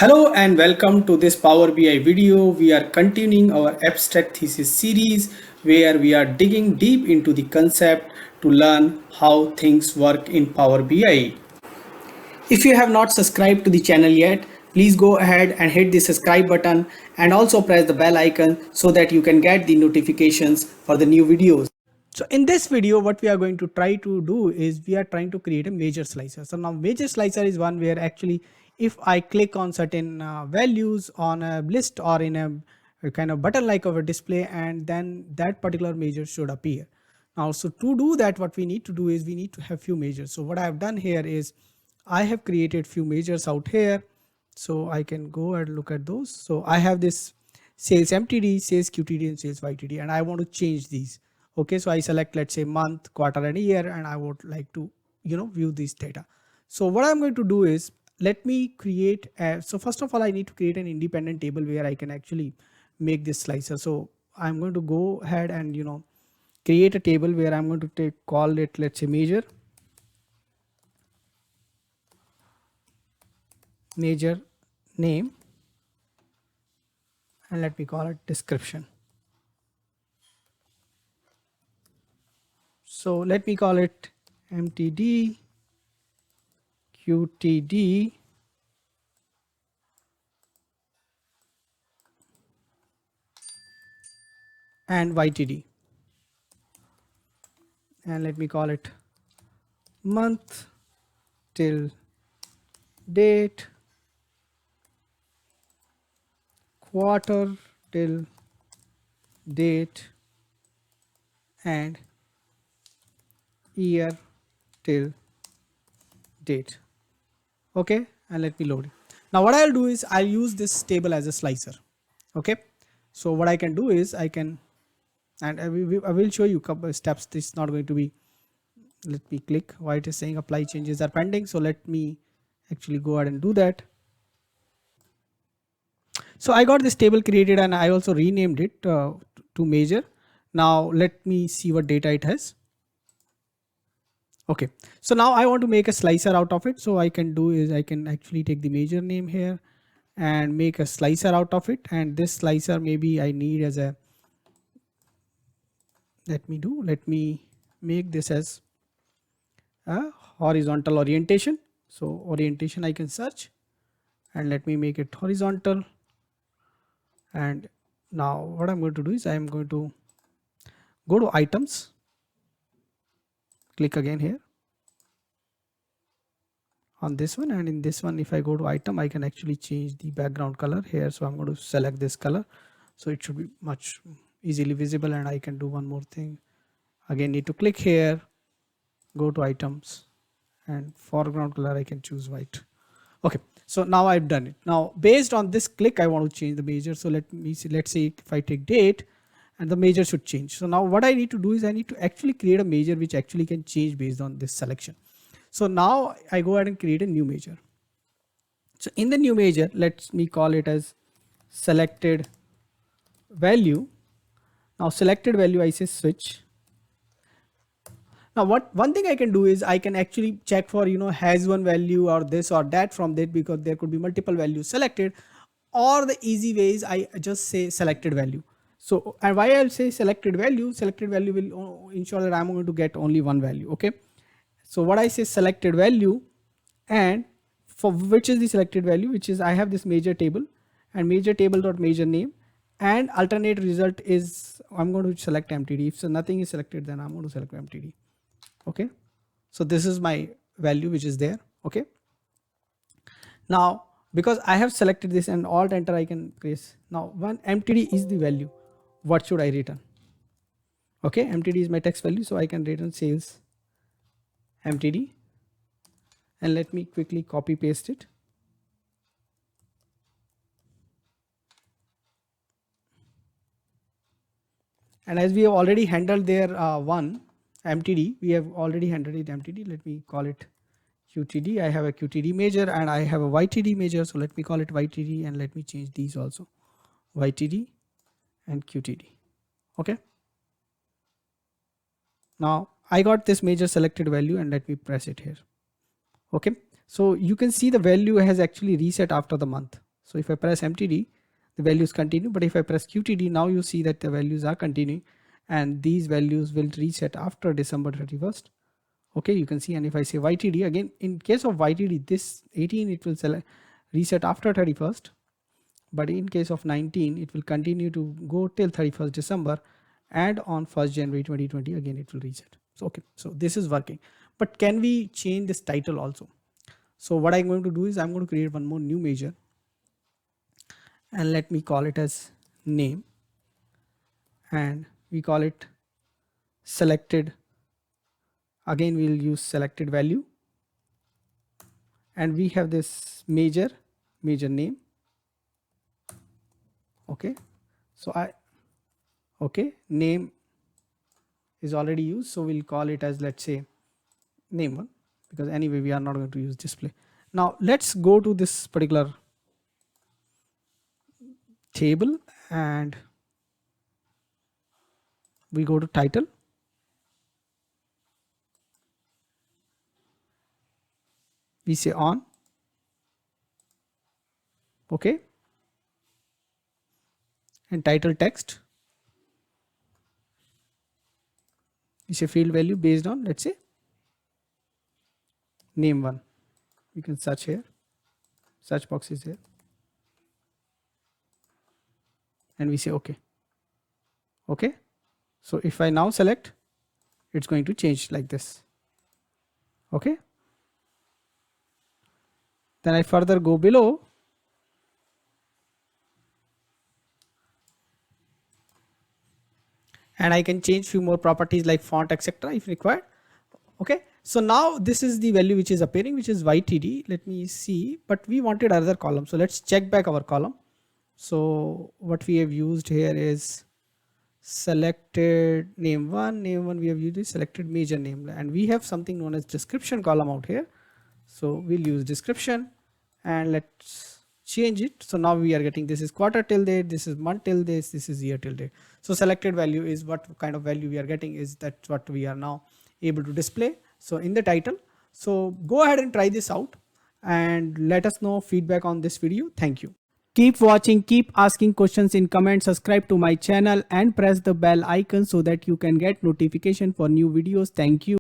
Hello and welcome to this Power BI video. We are continuing our abstract thesis series where we are digging deep into the concept to learn how things work in Power BI. If you have not subscribed to the channel yet, please go ahead and hit the subscribe button and also press the bell icon so that you can get the notifications for the new videos. So in this video, what we are going to try to do is we are trying to create a measure slicer. So now measure slicer is one where actually if I click on certain values on a list or in a kind of button like of a display, and then that particular measure should appear. Now, so to do that, what we need to do is we need to have few measures. So what I have done here is I have created few measures out here. So I can go and look at those. So I have this sales MTD, sales QTD and sales YTD, and I want to change these. Okay, so I select, let's say, month, quarter and year, and I would like to view this data. So what I'm going to do is let me create so first of all I need to create an independent table where I can actually make this slicer. So I'm going to go ahead and create a table where I'm going to call it, let's say, measure name, and let me call it description. So let me call it MTD, QTD, and YTD, and let me call it month till date, quarter till date, and year till date. Okay, and let me load it. Now what I'll do is I'll use this table as a slicer. Okay, so what I can do is I can, and I will show you a couple of steps. This is not going to be, let me click why it is saying apply changes are pending. So let me actually go ahead and do that. So I got this table created and I also renamed it to measure. Now let me see what data it has. Okay, so now I want to make a slicer out of it. So I can do is I can actually take the measure name here and make a slicer out of it. And this slicer maybe I need as a, let me make this as a horizontal orientation. So orientation I can search and let me make it horizontal. And now what I'm going to do is I'm going to go to items, click again here on this one, and in this one if I go to item I can actually change the background color here. So I'm going to select this color so it should be much easily visible. And I can do one more thing, again need to click here, go to items, and foreground color I can choose white. Okay, so now I've done it. Now based on this click I want to change the measure. So let me see, let's say if I take date, and the measure should change. So now what I need to do is I need to actually create a measure which actually can change based on this selection. So now I go ahead and create a new measure. So in the new measure, let me call it as selected value. Now selected value I say switch. Now one thing I can do is I can actually check for has one value or this or that from that, because there could be multiple values selected, or the easy way is I just say selected value. So and why I'll say selected value will ensure that I'm going to get only one value. Okay, so what I say selected value, and for which is the selected value, which is I have this measure table and measure table dot measure name, and alternate result is I'm going to select MTD. If so nothing is selected, then I'm going to select MTD. Okay, so this is my value which is there. Okay, now because I have selected this and alt enter I can press. Now when MTD is the value, what should I return? Okay, MTD is my text value, so I can return sales MTD, and let me quickly copy paste it. And as we have already handled their one MTD, we have already handled it MTD. Let me call it QTD. I have a QTD measure and I have a YTD measure. So let me call it YTD, and let me change these also, YTD and QTD. Okay. Now I got this measure selected value, and let me press it here. Okay. So you can see the value has actually reset after the month. So if I press MTD, the values continue, but if I press QTD, now you see that the values are continuing, and these values will reset after December 31st. Okay, you can see. And if I say YTD again, in case of YTD, this 18 it will reset after 31st, but in case of 19 it will continue to go till 31st December, and on 1st January 2020 again it will reset. So okay, so this is working. But can we change this title also? So what I'm going to do is I'm going to create one more new measure, and let me call it as name, and we call it selected. Again we'll use selected value, and we have this measure name. Okay, so name is already used, so we'll call it as, let's say, name 1, because anyway we are not going to use display. Now let's go to this particular table, and we go to title, we say on. Okay, and title text, we say field value based on, let's say, name 1. You can search here, search box is here, and we say okay. Okay, so if I now select, it's going to change like this. Okay, then I further go below, and I can change few more properties like font, etc. if required. Okay, so now this is the value which is appearing, which is YTD. Let me see, but we wanted another column, so let's check back our column. So what we have used here is selected name 1. Name 1 we have used is selected major name, and we have something known as description column out here. So we'll use description, and let's change it. So now we are getting, this is quarter till date, this is month till this is year till date. So selected value is what kind of value we are getting, is that's what we are now able to display. So in the title, so go ahead and try this out and let us know feedback on this video. Thank you. Keep watching, keep asking questions in comments, subscribe to my channel and press the bell icon so that you can get notification for new videos. Thank you.